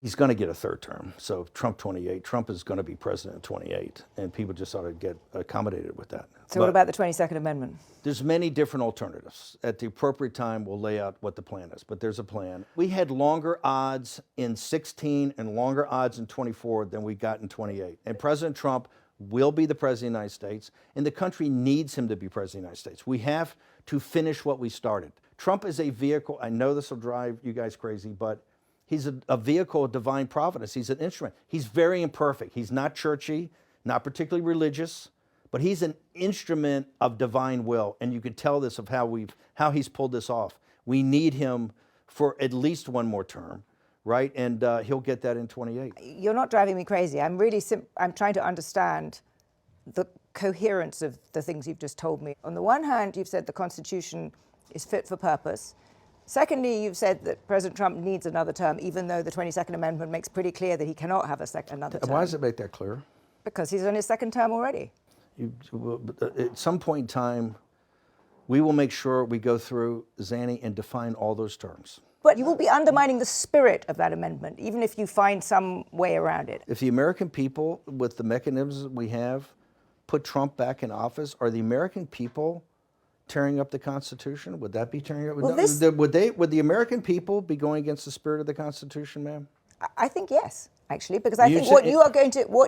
He's going to get a third term. So Trump 28, Trump is going to be president in 28, and people just ought to get accommodated with that. So what about the 22nd Amendment? There's many different alternatives. At the appropriate time, we'll lay out what the plan is, but there's a plan. We had longer odds in 16 and longer odds in 24 than we got in 28. And President Trump will be the president of the United States, and the country needs him to be president of the United States. We have to finish what we started. Trump is a vehicle. I know this will drive you guys crazy, but he's a vehicle of divine providence. He's an instrument. He's very imperfect. He's not churchy, not particularly religious, but he's an instrument of divine will. And you can tell this of how he's pulled this off. We need him for at least one more term, right? And he'll get that in 28. You're not driving me crazy. I'm trying to understand the coherence of the things you've just told me. On the one hand, you've said the Constitution is fit for purpose. Secondly, you've said that President Trump needs another term, even though the 22nd Amendment makes pretty clear that he cannot have another term. Why does it make that clear? Because he's on his second term already. At some point in time, we will make sure we go through Zanny and define all those terms. But you will be undermining the spirit of that amendment, even if you find some way around it. If the American people, with the mechanisms we have, put Trump back in office, are the American people tearing up the Constitution? Would that be tearing up? Well, would the American people be going against the spirit of the Constitution, ma'am? I think yes, actually, because I think what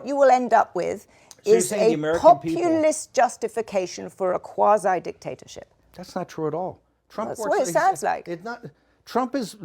you will end up with is a populist justification for a quasi-dictatorship. That's not true at all. Trump That's what it sounds like. It's not. Trump is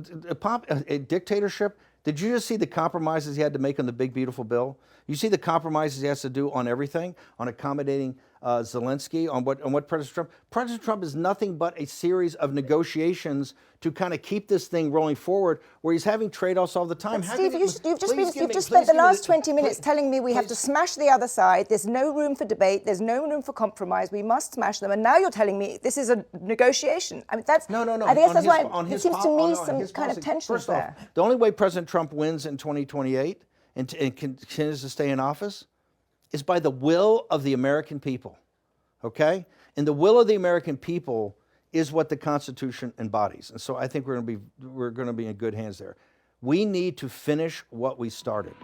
a dictatorship. Did you just see the compromises he had to make on the big, beautiful bill? You see the compromises he has to do on everything, on accommodating Zelensky, on what President Trump. President Trump is nothing but a series of negotiations to kind of keep this thing rolling forward, where he's having trade-offs all the time. But Steve, you've just spent the last 20 minutes telling me we have to smash the other side. There's no room for debate. There's no room for compromise. We must smash them. And now you're telling me this is a negotiation. I mean, that's no. I guess that's why it seems to me some kind of tension there. First off, the only way President Trump wins in 2028 and continues to stay in office is by the will of the American people. Okay? And the will of the American people is what the Constitution embodies. And so I think we're going to be in good hands there. We need to finish what we started.